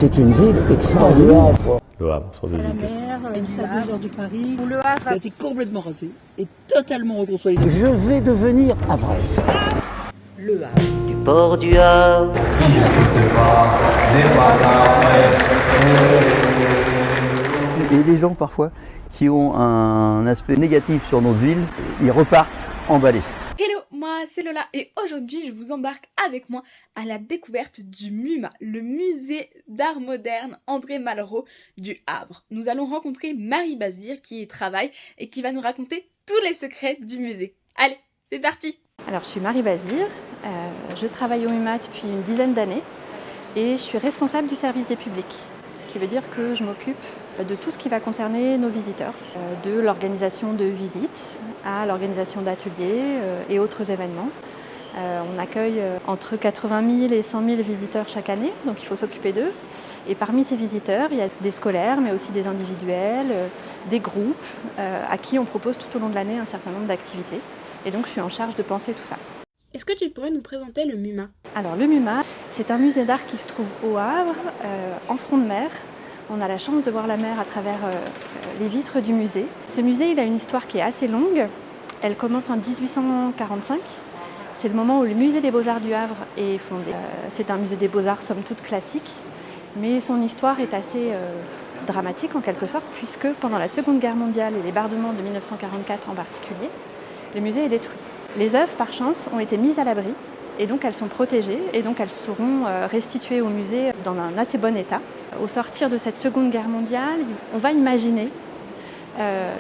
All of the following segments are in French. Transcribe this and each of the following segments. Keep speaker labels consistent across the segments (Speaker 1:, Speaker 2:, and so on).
Speaker 1: C'est une ville extraordinaire.
Speaker 2: Le Havre, sans
Speaker 3: La
Speaker 2: hésiter.
Speaker 3: mer, à 2 heures de Paris.
Speaker 4: Le Havre a été complètement rasé et totalement reconstruit.
Speaker 1: Je vais devenir Havraise.
Speaker 3: Le Havre.
Speaker 4: Du port du Havre.
Speaker 5: Et les gens parfois qui ont un aspect négatif sur notre ville, ils repartent emballés.
Speaker 6: Hello, moi c'est Lola et aujourd'hui je vous embarque avec moi à la découverte du MUMA, le musée d'art moderne André Malraux du Havre. Nous allons rencontrer Marie Bazir qui y travaille et qui va nous raconter tous les secrets du musée. Allez, c'est parti!
Speaker 7: Alors je suis Marie Bazir, je travaille au MUMA depuis une dizaine d'années et je suis responsable du service des publics. Ce qui veut dire que je m'occupe de tout ce qui va concerner nos visiteurs, de l'organisation de visites à l'organisation d'ateliers et autres événements. On accueille entre 80 000 et 100 000 visiteurs chaque année, donc il faut s'occuper d'eux. Et parmi ces visiteurs, il y a des scolaires, mais aussi des individuels, des groupes à qui on propose tout au long de l'année un certain nombre d'activités. Et donc je suis en charge de penser tout ça.
Speaker 6: Est-ce que tu pourrais nous présenter le MUMA?
Speaker 7: Alors le MUMA, c'est un musée d'art qui se trouve au Havre, en front de mer. On a la chance de voir la mer à travers les vitres du musée. Ce musée, il a une histoire qui est assez longue. Elle commence en 1845. C'est le moment où le musée des Beaux-Arts du Havre est fondé. C'est un musée des Beaux-Arts somme toute classique, mais son histoire est assez dramatique en quelque sorte, puisque pendant la Seconde Guerre mondiale et les bombardements de 1944 en particulier, le musée est détruit. Les œuvres, par chance, ont été mises à l'abri et donc elles sont protégées et donc elles seront restituées au musée dans un assez bon état. Au sortir de cette Seconde Guerre mondiale, on va imaginer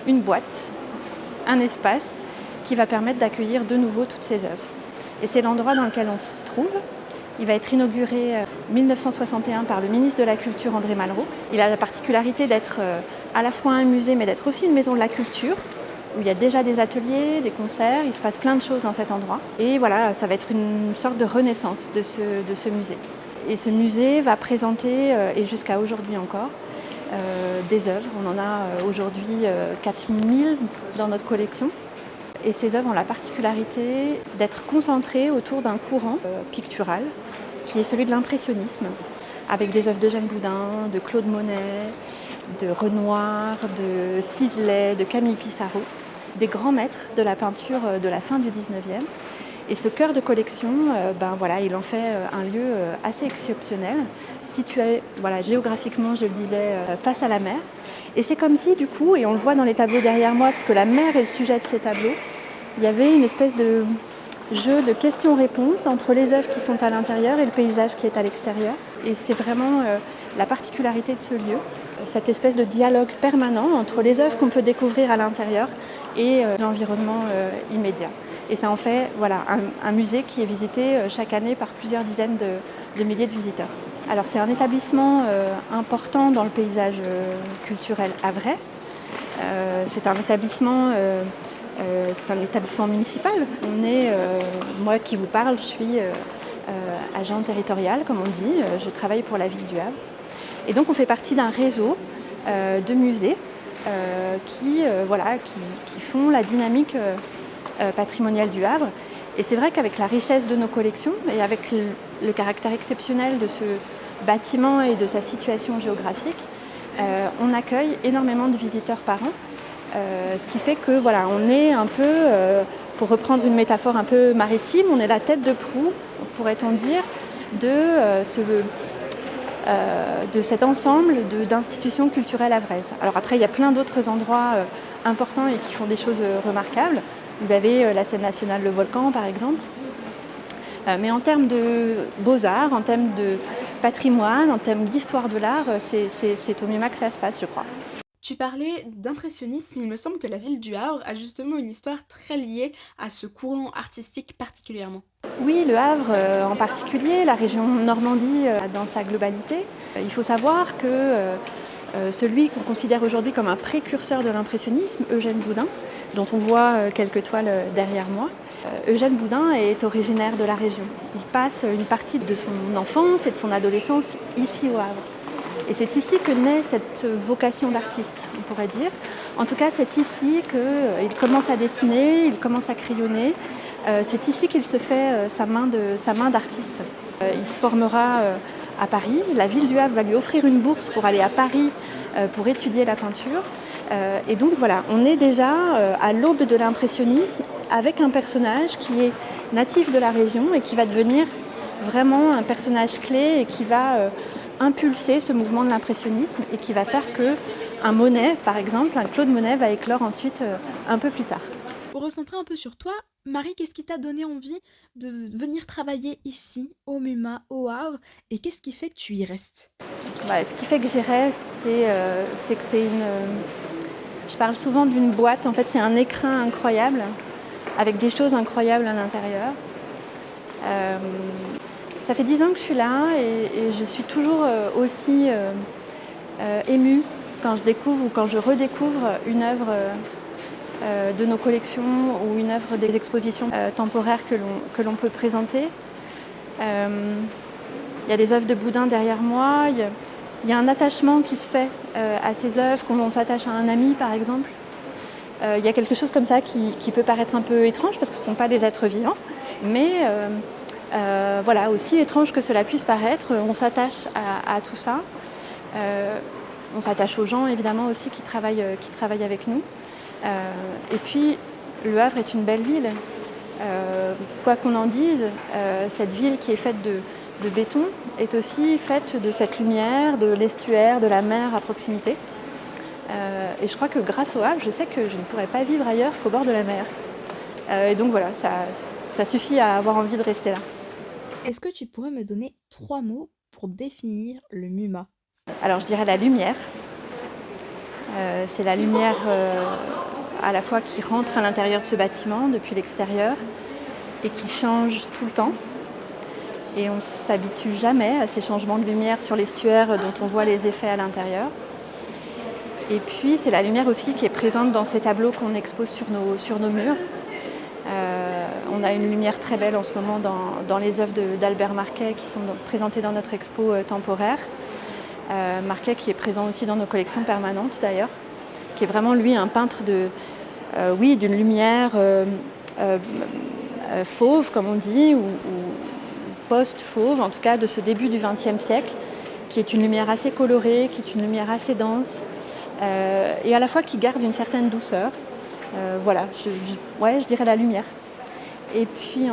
Speaker 7: une boîte, un espace qui va permettre d'accueillir de nouveau toutes ces œuvres. Et c'est l'endroit dans lequel on se trouve. Il va être inauguré en 1961 par le ministre de la Culture André Malraux. Il a la particularité d'être à la fois un musée mais d'être aussi une maison de la culture, où il y a déjà des ateliers, des concerts, il se passe plein de choses dans cet endroit. Et voilà, ça va être une sorte de renaissance de ce musée. Et ce musée va présenter, et jusqu'à aujourd'hui encore, des œuvres. On en a aujourd'hui 4000 dans notre collection. Et ces œuvres ont la particularité d'être concentrées autour d'un courant pictural, qui est celui de l'impressionnisme, avec des œuvres d'Eugène Boudin, de Claude Monet, de Renoir, de Sisley, de Camille Pissarro, des grands maîtres de la peinture de la fin du 19e. Et ce cœur de collection, il en fait un lieu assez exceptionnel, situé géographiquement, je le disais, face à la mer. Et c'est comme si, du coup, et on le voit dans les tableaux derrière moi, parce que la mer est le sujet de ces tableaux, il y avait une espèce de jeu de questions-réponses entre les œuvres qui sont à l'intérieur et le paysage qui est à l'extérieur. Et c'est vraiment la particularité de ce lieu, cette espèce de dialogue permanent entre les œuvres qu'on peut découvrir à l'intérieur et l'environnement immédiat. Et ça en fait un musée qui est visité chaque année par plusieurs dizaines de milliers de visiteurs. Alors c'est un établissement important dans le paysage culturel havrais. C'est un établissement municipal. Moi qui vous parle, je suis agent territorial, comme on dit. Je travaille pour la ville du Havre. Et donc on fait partie d'un réseau de musées qui font la dynamique patrimoniale du Havre. Et c'est vrai qu'avec la richesse de nos collections et avec le caractère exceptionnel de ce bâtiment et de sa situation géographique, on accueille énormément de visiteurs par an. Ce qui fait que on est un peu, pour reprendre une métaphore un peu maritime, on est la tête de proue, pourrait-on dire, de cet ensemble d'institutions culturelles havraises. Alors après, il y a plein d'autres endroits importants et qui font des choses remarquables. Vous avez la scène nationale Le Volcan, par exemple. Mais en termes de beaux-arts, en termes de patrimoine, en termes d'histoire de l'art, c'est au MUMA que ça se passe, je crois.
Speaker 6: Tu parlais d'impressionnisme, il me semble que la ville du Havre a justement une histoire très liée à ce courant artistique particulièrement.
Speaker 7: Oui, le Havre en particulier, la région Normandie dans sa globalité. Il faut savoir que celui qu'on considère aujourd'hui comme un précurseur de l'impressionnisme, Eugène Boudin, dont on voit quelques toiles derrière moi, Eugène Boudin est originaire de la région. Il passe une partie de son enfance et de son adolescence ici au Havre. Et c'est ici que naît cette vocation d'artiste, on pourrait dire. En tout cas, c'est ici qu'il commence à dessiner, il commence à crayonner. C'est ici qu'il se fait sa main d'artiste. Il se formera à Paris. La ville du Havre va lui offrir une bourse pour aller à Paris pour étudier la peinture. Et donc voilà, on est déjà à l'aube de l'impressionnisme avec un personnage qui est natif de la région et qui va devenir vraiment un personnage clé et qui va impulser ce mouvement de l'impressionnisme et qui va faire qu'un Monet, par exemple, un Claude Monet va éclore ensuite un peu plus tard.
Speaker 6: Pour recentrer un peu sur toi, Marie, qu'est-ce qui t'a donné envie de venir travailler ici, au MUMA, au Havre, et qu'est-ce qui fait que tu y restes?
Speaker 7: Ce qui fait que j'y reste, c'est que c'est une... Je parle souvent d'une boîte, en fait c'est un écrin incroyable, avec des choses incroyables à l'intérieur. Ça fait 10 ans que je suis là et je suis toujours aussi émue quand je découvre ou quand je redécouvre une œuvre de nos collections ou une œuvre des expositions temporaires que l'on peut présenter. Il y a des œuvres de Boudin derrière moi, il y a un attachement qui se fait à ces œuvres, comme on s'attache à un ami par exemple. Il y a quelque chose comme ça qui peut paraître un peu étrange parce que ce ne sont pas des êtres vivants, mais voilà, aussi étrange que cela puisse paraître, on s'attache à tout ça. On s'attache aux gens évidemment aussi qui travaillent avec nous. Et puis le Havre est une belle ville. Quoi qu'on en dise, cette ville qui est faite de béton est aussi faite de cette lumière, de l'estuaire, de la mer à proximité. Et je crois que grâce au Havre, je sais que je ne pourrais pas vivre ailleurs qu'au bord de la mer. Et donc voilà, ça suffit à avoir envie de rester là.
Speaker 6: Est-ce que tu pourrais me donner 3 mots pour définir le MUMA?
Speaker 7: Alors je dirais la lumière. C'est la lumière à la fois qui rentre à l'intérieur de ce bâtiment depuis l'extérieur et qui change tout le temps. Et on ne s'habitue jamais à ces changements de lumière sur l'estuaire dont on voit les effets à l'intérieur. Et puis c'est la lumière aussi qui est présente dans ces tableaux qu'on expose sur nos murs. On a une lumière très belle en ce moment dans les œuvres d'Albert Marquet qui sont présentées dans notre expo temporaire. Marquet qui est présent aussi dans nos collections permanentes d'ailleurs, qui est vraiment lui un peintre d'une lumière fauve comme on dit, ou post-fauve, en tout cas de ce début du XXe siècle, qui est une lumière assez colorée, qui est une lumière assez dense, et à la fois qui garde une certaine douceur. Voilà, je dirais la lumière. Et puis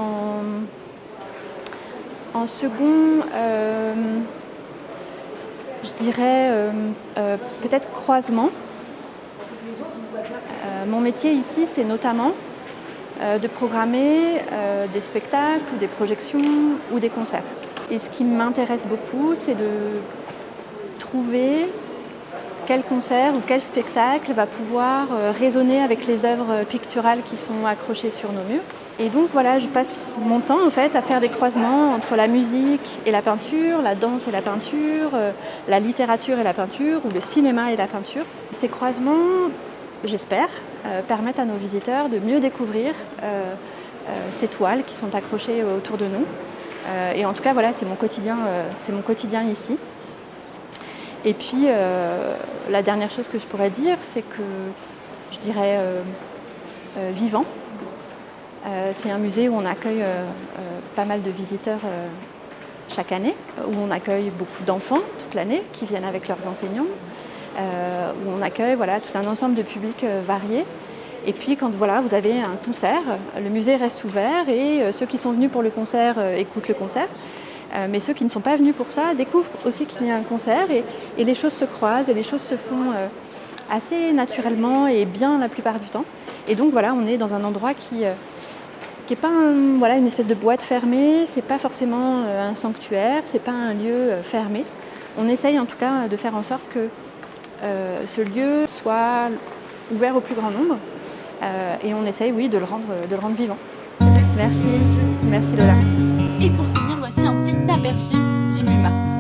Speaker 7: en second, je dirais peut-être croisement. Mon métier ici, c'est notamment de programmer des spectacles ou des projections ou des concerts. Et ce qui m'intéresse beaucoup, c'est de trouver quel concert ou quel spectacle va pouvoir résonner avec les œuvres picturales qui sont accrochées sur nos murs. Et donc voilà, je passe mon temps en fait à faire des croisements entre la musique et la peinture, la danse et la peinture, la littérature et la peinture, ou le cinéma et la peinture. Ces croisements, j'espère, permettent à nos visiteurs de mieux découvrir ces toiles qui sont accrochées autour de nous. Et en tout cas, voilà, c'est mon quotidien ici. Et puis, la dernière chose que je pourrais dire, c'est que je dirais vivant. C'est un musée où on accueille pas mal de visiteurs chaque année, où on accueille beaucoup d'enfants toute l'année qui viennent avec leurs enseignants, où on accueille tout un ensemble de publics variés. Et puis quand vous avez un concert, le musée reste ouvert et ceux qui sont venus pour le concert écoutent le concert. Mais ceux qui ne sont pas venus pour ça découvrent aussi qu'il y a un concert et les choses se croisent et les choses se font assez naturellement et bien la plupart du temps. Et donc on est dans un endroit qui n'est pas une espèce de boîte fermée, c'est pas forcément un sanctuaire, c'est pas un lieu fermé. On essaye en tout cas de faire en sorte que ce lieu soit ouvert au plus grand nombre et on essaye de le rendre vivant. Merci Lola.
Speaker 6: Et pour finir, voici un petit aperçu du MUMA.